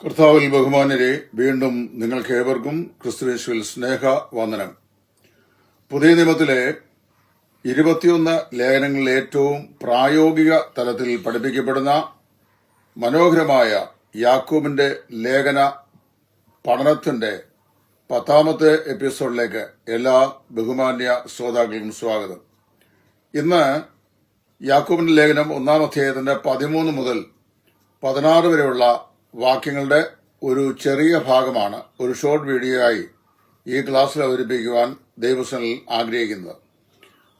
കർത്താവിൽ ബഹുമാന്യരെ, വീണ്ടും നിങ്ങൾക്ക് ഏവർക്കും ക്രിസ്തുയേശുവിൽ സ്നേഹ വന്ദനം. പുതിയ നിയമത്തിലെ 21 ലേഖനങ്ങളിൽ ഏറ്റവും പ്രായോഗിക തലത്തിൽ പഠിപ്പിക്കപ്പെടുന്ന മനോഹരമായ യാക്കോബിന്റെ ലേഖന പഠനത്തിന്റെ 10ാമത്തെ എപ്പിസോഡിലേക്ക് എല്ലാ ബഹുമാന്യ ശ്രോതാക്കൾക്കും സ്വാഗതം. ഇന്ന് യാക്കോബിന്റെ ലേഖനം 1-ാം അധ്യായത്തിന്റെ 13 മുതൽ 16 വരെയുള്ള വാക്യങ്ങളുടെ ഒരു ചെറിയ ഭാഗമാണ് ഒരു ഷോർട്ട് വീഡിയോ ആയി ഈ ക്ലാസ്സിൽ അവതരിപ്പിക്കുവാൻ ദൈവസനിൽ ആഗ്രഹിക്കുന്നത്.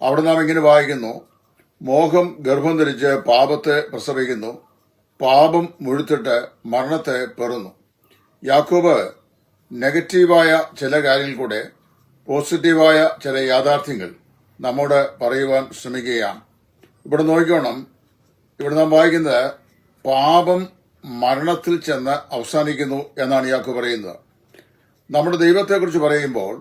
അവിടെ നാം ഇങ്ങനെ വായിക്കുന്നു: മോഹം ഗർഭം ധരിച്ച് പാപത്തെ പ്രസവിക്കുന്നു, പാപം മുഴുത്തിട്ട് മരണത്തെ പെറുന്നു. യാക്കോബ് നെഗറ്റീവായ ചില കാര്യങ്ങൾ കൂടെ പോസിറ്റീവായ ചില യാഥാർത്ഥ്യങ്ങൾ നമ്മോട് പറയുവാൻ ശ്രമിക്കുകയാണ്. ഇവിടെ നോക്കിക്കോണം, ഇവിടെ നാം വായിക്കുന്നത് പാപം മരണത്തിൽ ചെന്ന് അവസാനിക്കുന്നു എന്നാണ് യാക്കോബ് പറയുന്നത്. നമ്മുടെ ദൈവത്തെക്കുറിച്ച് പറയുമ്പോൾ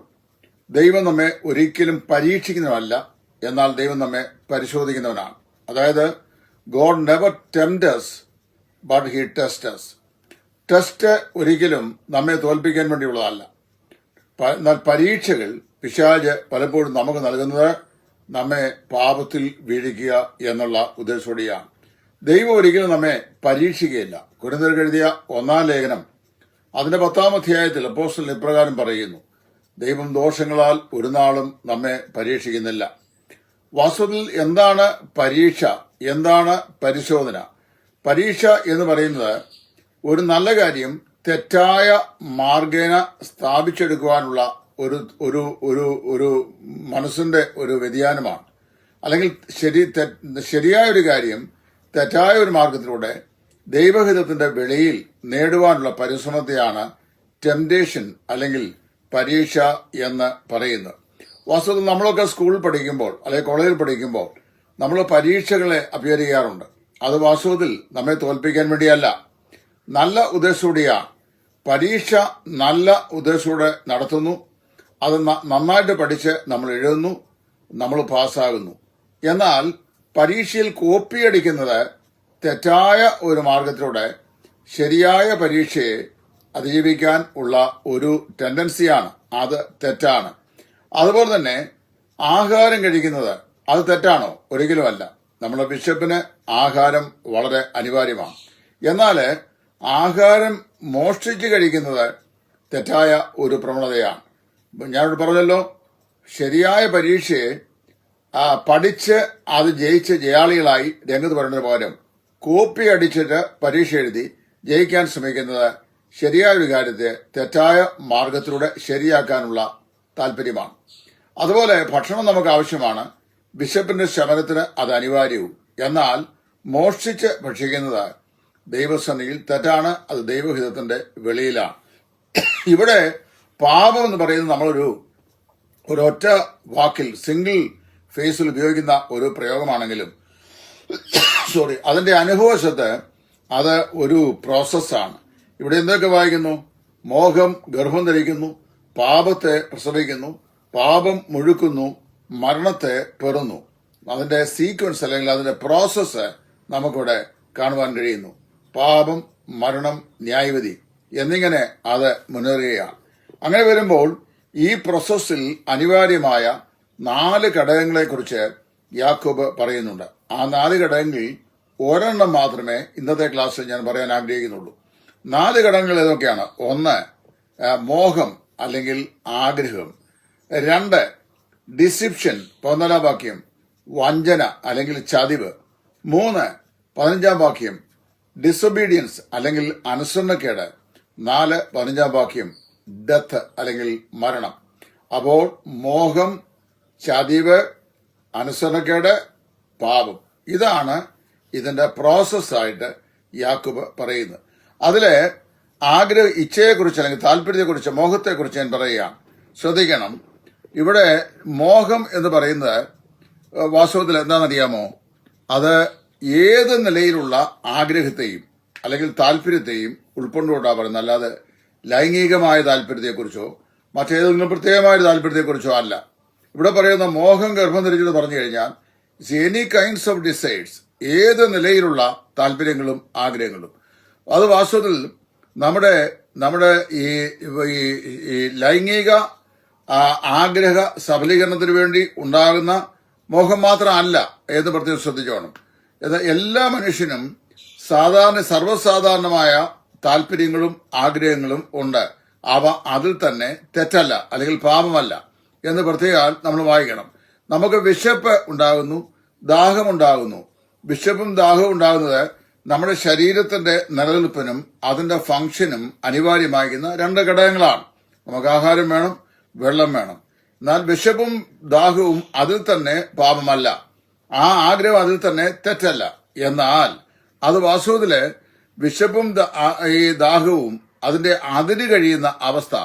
ദൈവം നമ്മെ ഒരിക്കലും പരീക്ഷിക്കുന്നവനല്ല, എന്നാൽ ദൈവം നമ്മെ പരിശോധിക്കുന്നവനാണ്. അതായത് God never tempt us but he test us. Test ഒരിക്കലും നമ്മെ തോൽപ്പിക്കാൻ വേണ്ടിയുള്ളതല്ല, എന്നാൽ പരീക്ഷകൾ പിശാച് പലപ്പോഴും നമുക്ക് നൽകുന്നത് നമ്മെ പാപത്തിൽ വീഴിക്കുക എന്നുള്ള ഉദ്ദേശത്തോടെയാണ്. ദൈവം ഒരിക്കലും നമ്മെ പരീക്ഷിക്കുകയില്ല. കൊരിന്ത്യർക്ക് എഴുതിയ 1-ാം ലേഖനം അതിന്റെ 10-ാം അധ്യായത്തിൽ അപ്പോസ്തലൻ ഇപ്രകാരം പറയുന്നു: ദൈവം ദോഷങ്ങളാൽ ഒരു നാളും നമ്മെ പരീക്ഷിക്കുന്നില്ല. വാസ്തവത്തിൽ എന്താണ് പരീക്ഷ, എന്താണ് പരിശോധന? പരീക്ഷ എന്ന് പറയുന്നത് ഒരു നല്ല കാര്യം തെറ്റായ മാർഗേന സ്ഥാപിച്ചെടുക്കുവാനുള്ള ഒരു ഒരു ഒരു ഒരു മനസ്സിന്റെ ഒരു വ്യതിയാനമാണ്. അല്ലെങ്കിൽ ശരിയായ ഒരു കാര്യം തെറ്റായ ഒരു മാർഗത്തിലൂടെ ദൈവഹിതത്തിന്റെ വെളിയിൽ നേടുവാനുള്ള പരിശ്രമത്തെയാണ് ടെംപ്റ്റേഷൻ അല്ലെങ്കിൽ പരീക്ഷ എന്ന് പറയുന്നത്. വാസ്തവത്തിൽ നമ്മളൊക്കെ സ്കൂളിൽ പഠിക്കുമ്പോൾ അല്ലെങ്കിൽ കോളേജിൽ പഠിക്കുമ്പോൾ നമ്മൾ പരീക്ഷകളെ അഭിമുഖീകരിക്കാറുണ്ട്. അത് വാസ്തവത്തിൽ നമ്മെ തോൽപ്പിക്കാൻ വേണ്ടിയല്ല, നല്ല ഉദ്ദേശത്തോടെയാണ്. പരീക്ഷ നല്ല ഉദ്ദേശത്തോടെ നടത്തുന്നു. അത് നന്നായിട്ട് പഠിച്ച് നമ്മൾ എഴുതുന്നു, നമ്മൾ പാസ്സാകുന്നു. എന്നാൽ പരീക്ഷയിൽ കോപ്പിയടിക്കുന്നത് തെറ്റായ ഒരു മാർഗത്തിലൂടെ ശരിയായ പരീക്ഷയെ അതിജീവിക്കാൻ ഉള്ള ഒരു ടെൻഡൻസിയാണ്. അത് തെറ്റാണ്. അതുപോലെ തന്നെ ആഹാരം കഴിക്കുന്നത് അത് തെറ്റാണോ? ഒരിക്കലുമല്ല. നമ്മുടെ ബിഷപ്പിന് ആഹാരം വളരെ അനിവാര്യമാണ്. എന്നാൽ ആഹാരം മോഷ്ടിച്ച് കഴിക്കുന്നത് തെറ്റായ ഒരു പ്രവണതയാണ്. ഞാനിവിടെ പറഞ്ഞല്ലോ, ശരിയായ പരീക്ഷയെ പഠിച്ച് അത് ജയിച്ച് ജയാളികളായി രംഗത്ത് വരുന്നതിന് പകരം കോപ്പി അടിച്ചിട്ട് പരീക്ഷ എഴുതി ജയിക്കാൻ ശ്രമിക്കുന്നത് ശരിയായ ഒരു കാര്യത്തെ തെറ്റായ മാർഗത്തിലൂടെ ശരിയാക്കാനുള്ള താല്പര്യമാണ്. അതുപോലെ ഭക്ഷണം നമുക്ക് ആവശ്യമാണ്, ബിഷപ്പിന്റെ ശമനത്തിന് അത് അനിവാര്യവും. എന്നാൽ മോഷ്ടിച്ച് ഭക്ഷിക്കുന്നത് ദൈവസന്നിധിയിൽ തെറ്റാണ്. അത് ദൈവഹിതത്തിന്റെ വെളിയിലാണ്. ഇവിടെ പാപം എന്ന് പറയുന്നത് നമ്മളൊരു ഒരൊറ്റ വാക്കിൽ സിംഗിൾ ഫേസിൽ ഉപയോഗിക്കുന്ന ഒരു പ്രയോഗമാണെങ്കിലും അതിന്റെ അനുഭവശത്ത് അത് ഒരു പ്രോസസ്സാണ്. ഇവിടെ എന്തൊക്കെ വായിക്കുന്നു? മോഹം ഗർഭം ധരിക്കുന്നു, പാപത്തെ പ്രസവിക്കുന്നു, പാപം മുഴുക്കുന്നു, മരണത്തെ പെറുന്നു. അതിന്റെ സീക്വൻസ് അല്ലെങ്കിൽ അതിന്റെ പ്രോസസ്സ് നമുക്കിവിടെ കാണുവാൻ കഴിയുന്നു. പാപം, മരണം, ന്യായവിധി എന്നിങ്ങനെ അത് മുന്നേറുകയാണ്. അങ്ങനെ വരുമ്പോൾ ഈ പ്രോസസ്സിൽ അനിവാര്യമായ 4 ഘടകങ്ങളെക്കുറിച്ച് യാക്കോബ് പറയുന്നുണ്ട്. ആ 4 ഘടകങ്ങളിൽ ഒരെണ്ണം മാത്രമേ ഇന്നത്തെ ക്ലാസ്സിൽ ഞാൻ പറയാൻ ആഗ്രഹിക്കുന്നുള്ളൂ. 4 ഘടകങ്ങൾ ഏതൊക്കെയാണ്? 1, മോഹം അല്ലെങ്കിൽ ആഗ്രഹം. 2, ഡിസിപ്ഷൻ, 14-ാം വാക്യം, വഞ്ചന അല്ലെങ്കിൽ ചതിവ്. 3, 15-ാം വാക്യം, ഡിസൊബീഡിയൻസ് അല്ലെങ്കിൽ അനുസരണക്കേട്. 4, 15-ാം വാക്യം, ഡെത്ത് അല്ലെങ്കിൽ മരണം. അപ്പോൾ മോഹം, ചതിവ്, അനുസരണക്കേട്, പാപം, ഇതാണ് ഇതിന്റെ പ്രോസസ്സായിട്ട് യാക്കോബ് പറയുന്നത്. അതിലെ ഇച്ഛയെക്കുറിച്ച് അല്ലെങ്കിൽ താല്പര്യത്തെക്കുറിച്ച്, മോഹത്തെക്കുറിച്ച് ഞാൻ പറയുകയാണ്. ശ്രദ്ധിക്കണം, ഇവിടെ മോഹം എന്ന് പറയുന്നത് വാസ്തവത്തിൽ എന്താണെന്നറിയാമോ? അത് ഏത് നിലയിലുള്ള ആഗ്രഹത്തെയും അല്ലെങ്കിൽ താല്പര്യത്തെയും ഉൾക്കൊണ്ടുകൊണ്ടാണ് പറയുന്നത്, അല്ലാതെ ലൈംഗികമായ താല്പര്യത്തെക്കുറിച്ചോ മറ്റേതെങ്കിലും പ്രത്യേകമായ താല്പര്യത്തെക്കുറിച്ചോ അല്ല. ഇവിടെ പറയുന്ന മോഹം ഗർഭം ധരിച്ചത് പറഞ്ഞു കഴിഞ്ഞാൽ എനി കൈൻഡ്സ് ഓഫ് ഡിസൈഡ്സ്, ഏത് നിലയിലുള്ള താല്പര്യങ്ങളും ആഗ്രഹങ്ങളും. അത് വാസ്തവത്തിൽ നമ്മുടെ നമ്മുടെ ഈ ഈ- ഈ ലൈംഗിക ആഗ്രഹ സഫലീകരണത്തിന് വേണ്ടി ഉണ്ടാകുന്ന മോഹം മാത്രമല്ല എന്ന് പ്രത്യേകം ശ്രദ്ധിച്ചോണം. എന്നാൽ എല്ലാ മനുഷ്യനും സർവ്വസാധാരണമായ താല്പര്യങ്ങളും ആഗ്രഹങ്ങളും ഉണ്ട്. അവ അതിൽ തന്നെ തെറ്റല്ല, അല്ലെങ്കിൽ പാപമല്ല എന്ന് പ്രത്യേകം നമ്മൾ വായിക്കണം. നമുക്ക് വിശപ്പ് ഉണ്ടാകുന്നു, ദാഹമുണ്ടാകുന്നു. വിശപ്പും ദാഹവും ഉണ്ടാകുന്നത് നമ്മുടെ ശരീരത്തിന്റെ നിലനിൽപ്പിനും അതിന്റെ ഫംഗ്ഷനും അനിവാര്യമാകുന്ന രണ്ട് ഘടകങ്ങളാണ്. നമുക്ക് ആഹാരം വേണം, വെള്ളം വേണം. എന്നാൽ വിശപ്പും ദാഹവും അതിൽ തന്നെ പാപമല്ല, ആ ആഗ്രഹം അതിൽ തന്നെ തെറ്റല്ല. എന്നാൽ അത് വാസ്തവത്തില് വിശപ്പും ഈ ദാഹവും അതിന്റെ അതിര് കഴിയുന്ന അവസ്ഥ,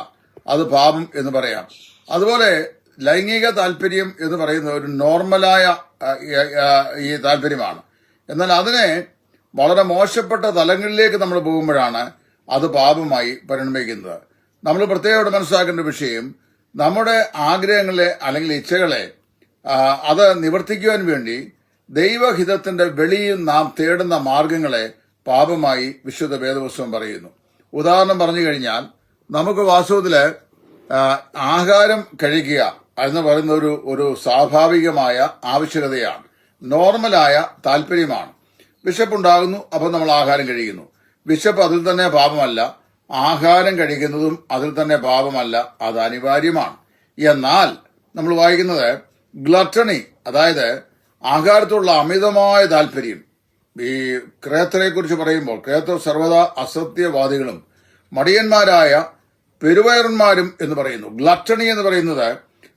അത് പാപം എന്ന് പറയാം. അതുപോലെ ലൈംഗിക താല്പര്യം എന്ന് പറയുന്നത് ഒരു നോർമലായ ഈ താല്പര്യമാണ്. എന്നാൽ അതിനെ വളരെ മോശപ്പെട്ട തലങ്ങളിലേക്ക് നമ്മൾ പോകുമ്പോഴാണ് അത് പാപമായി പരിണമിക്കുന്നത്. നമ്മൾ പ്രത്യേകം മനസ്സിലാക്കേണ്ട വിഷയം, നമ്മുടെ ആഗ്രഹങ്ങളെ അല്ലെങ്കിൽ ഇച്ഛകളെ അത് നിവർത്തിക്കുവാൻ വേണ്ടി ദൈവഹിതത്തിന്റെ വെളിയിൽ നാം തേടുന്ന മാർഗങ്ങളെ പാപമായി വിശുദ്ധ വേദപുസ്തകം പറയുന്നു. ഉദാഹരണം പറഞ്ഞു കഴിഞ്ഞാൽ, നമുക്ക് വാസ്തവത്തില് ആഹാരം കഴിക്കുക എന്ന് പറയുന്ന ഒരു സ്വാഭാവികമായ ആവശ്യകതയാണ്, നോർമലായ താല്പര്യമാണ്. വിശപ്പുണ്ടാകുന്നു, അപ്പോൾ നമ്മൾ ആഹാരം കഴിക്കുന്നു. വിശപ്പ് അതിൽ തന്നെ പാപമല്ല, ആഹാരം കഴിക്കുന്നതും അതിൽ തന്നെ പാപമല്ല, അത് അനിവാര്യമാണ്. എന്നാൽ നമ്മൾ വായിക്കുന്നത് ഗ്ലട്ടണി, അതായത് ആഹാരത്തോടുള്ള അമിതമായ താല്പര്യം. ഈ ക്രേത്തരെ കുറിച്ച് പറയുമ്പോൾ, ക്രേത്തർ സർവ്വതാ അസത്യവാദികളും മടിയന്മാരായ പെരുവയറന്മാരും എന്ന് പറയുന്നു. ഗ്ലട്ടണി എന്ന് പറയുന്നത്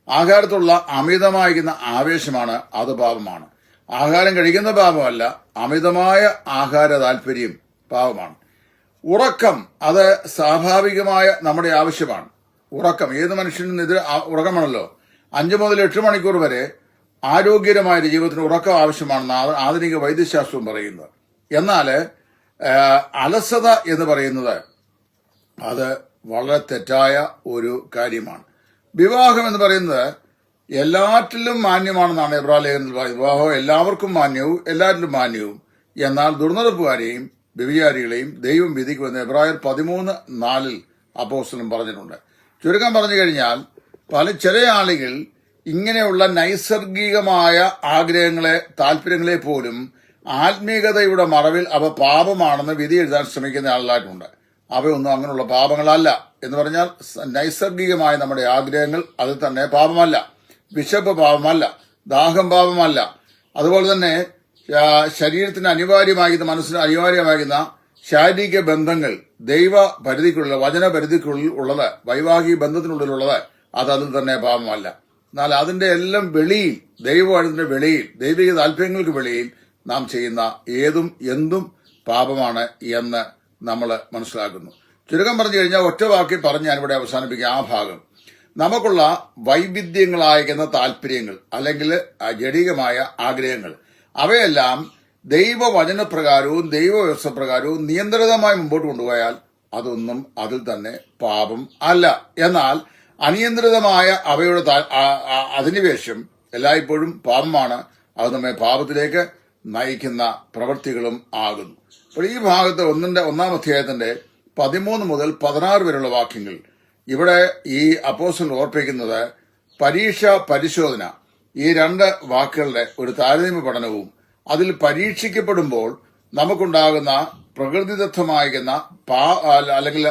ആഹാരത്തോടുള്ള അമിതമായിരിക്കുന്ന ആവേശമാണ്, അത് പാപമാണ്. ആഹാരം കഴിക്കുന്ന പാപമല്ല, അമിതമായ ആഹാര താല്പര്യം പാപമാണ്. ഉറക്കം, അത് സ്വാഭാവികമായ നമ്മുടെ ആവശ്യമാണ്. ഉറക്കം ഏത് മനുഷ്യനും ഉറക്കമാണല്ലോ. 5 മുതൽ 8 മണിക്കൂർ വരെ ആരോഗ്യകരമായ ജീവിതത്തിന് ഉറക്കം ആവശ്യമാണെന്ന് ആധുനിക വൈദ്യശാസ്ത്രവും പറയുന്നത്. എന്നാൽ അലസത എന്ന് പറയുന്നത് അത് വളരെ തെറ്റായ ഒരു കാര്യമാണ്. വിവാഹം എന്ന് പറയുന്നത് എല്ലാറ്റിലും മാന്യമാണെന്നാണ് എബ്രായ ലേഖനത്തിൽ പറയുന്നത്. വിവാഹം എല്ലാവർക്കും മാന്യവും എല്ലാറ്റിലും മാന്യവും, എന്നാൽ ദുർനടപ്പുകാരെയും വ്യഭിചാരികളെയും ദൈവം വിധിക്കുമെന്ന് എബ്രായർ 13:4 അപ്പോസ്തലൻ പറഞ്ഞിട്ടുണ്ട്. ചുരുക്കം പറഞ്ഞു കഴിഞ്ഞാൽ, ചില ആളുകൾ ഇങ്ങനെയുള്ള നൈസർഗികമായ ആഗ്രഹങ്ങളെ, താല്പര്യങ്ങളെ പോലും ആത്മീയതയുടെ മറവിൽ അവ പാപമാണെന്ന് വിധി എഴുതാൻ ശ്രമിക്കുന്ന ആളുകളായിട്ടുണ്ട്. അവയൊന്നും അങ്ങനെയുള്ള പാപങ്ങളല്ല. എന്ന് പറഞ്ഞാൽ നൈസർഗികമായ നമ്മുടെ ആഗ്രഹങ്ങൾ അതിൽ തന്നെ പാപമല്ല. വിശപ്പ് പാപമല്ല, ദാഹം പാപമല്ല. അതുപോലെ തന്നെ ശരീരത്തിന് അനിവാര്യമാകുന്ന, മനസ്സിന് അനിവാര്യമാകുന്ന ശാരീരിക ബന്ധങ്ങൾ ദൈവ പരിധിക്കുള്ളിൽ, വചന പരിധിക്കുള്ളിൽ ഉള്ളത്, വൈവാഹിക ബന്ധത്തിനുള്ളിലുള്ളത്, അത് അതിൽ തന്നെ പാപമല്ല. എന്നാൽ അതിന്റെ എല്ലാം വെളിയിൽ, ദൈവവചനത്തിന്റെ വെളിയിൽ, ദൈവിക താല്പര്യങ്ങൾക്ക് വെളിയിൽ നാം ചെയ്യുന്ന ഏതും എന്തും പാപമാണ് എന്ന് നമ്മൾ മനസ്സിലാക്കുന്നു. ചുരുക്കം പറഞ്ഞു കഴിഞ്ഞാൽ, ഒറ്റ വാക്കി പറഞ്ഞ് ഞാനിവിടെ അവസാനിപ്പിക്കുക. ആ ഭാഗം നമുക്കുള്ള വൈവിധ്യങ്ങളായിരിക്കുന്ന താല്പര്യങ്ങൾ അല്ലെങ്കിൽ ജഡികമായ ആഗ്രഹങ്ങൾ, അവയെല്ലാം ദൈവവചനപ്രകാരവും ദൈവവ്യവസ്ഥപ്രകാരവും നിയന്ത്രിതമായി മുമ്പോട്ട് കൊണ്ടുപോയാൽ അതൊന്നും അതിൽ തന്നെ പാപം അല്ല. എന്നാൽ അനിയന്ത്രിതമായ അവയുടെ അധിനിവേശം എല്ലായ്പ്പോഴും പാപമാണ്. അത് നമ്മെ പാപത്തിലേക്ക് നയിക്കുന്ന പ്രവൃത്തികളും ആകുന്നു. അപ്പോൾ ഈ ഭാഗത്ത് 1-ാം അധ്യായത്തിന്റെ 13 മുതൽ 16 വരെയുള്ള വാക്യങ്ങൾ, ഇവിടെ ഈ അപ്പോസ്തലൻ ഓർപ്പിക്കുന്നത് പരീക്ഷ, പരിശോധന, ഈ 2 വാക്കുകളുടെ ഒരു താരതമ്യ പഠനവും, അതിൽ പരീക്ഷിക്കപ്പെടുമ്പോൾ നമുക്കുണ്ടാകുന്ന പ്രകൃതിദത്തമാകുന്ന അല്ലെങ്കിൽ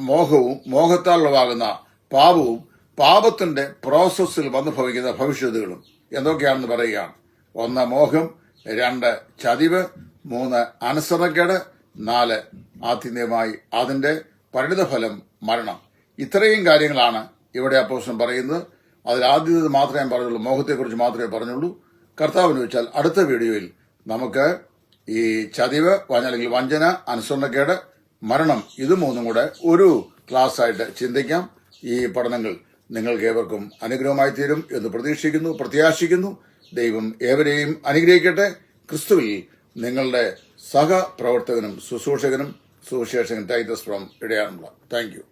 മോഹവും, മോഹത്താൽ ഉളവാകുന്ന പാപവും, പാപത്തിന്റെ പ്രോസസ്സിൽ വന്നു ഭവിക്കുന്ന ഭവിഷ്യത്തുകളും എന്തൊക്കെയാണെന്ന് പറയുകയാണ്. 1 മോഹം, 2 ചതിവ്, 3 അനുസരണക്കേട്, 4 ആത്യന്തികമായി അതിന്റെ പരിണിതഫലം മരണം. ഇത്രയും കാര്യങ്ങളാണ് ഇവിടെ അപ്പോസ്തലൻ പറയുന്നത്. അതിൽ ആദ്യത്തേത് മാത്രമേ ഞാൻ പറഞ്ഞുള്ളൂ, മോഹത്തെക്കുറിച്ച് മാത്രമേ പറഞ്ഞുള്ളൂ. കർത്താവിന് വെച്ചാൽ അടുത്ത വീഡിയോയിൽ നമുക്ക് ഈ ചതിവ് അല്ലെങ്കിൽ വഞ്ചന, അനുസരണക്കേട്, മരണം, ഇത് 3 കൂടെ ഒരു ക്ലാസ് ആയിട്ട് ചിന്തിക്കാം. ഈ പഠനങ്ങൾ നിങ്ങൾക്ക് ഏവർക്കും അനുഗ്രഹമായി തീരും എന്ന് പ്രതീക്ഷിക്കുന്നു, പ്രത്യാശിക്കുന്നു. ദൈവം ഏവരെയും അനുഗ്രഹിക്കട്ടെ. ക്രിസ്തുവിൽ നിങ്ങളുടെ സഹപ്രവർത്തകനും ശുശ്രൂഷകനും സുവിശേഷകൻ ടൈറ്റസ് ഫ്രം ഇടയാറുമുള്ള. Thank U.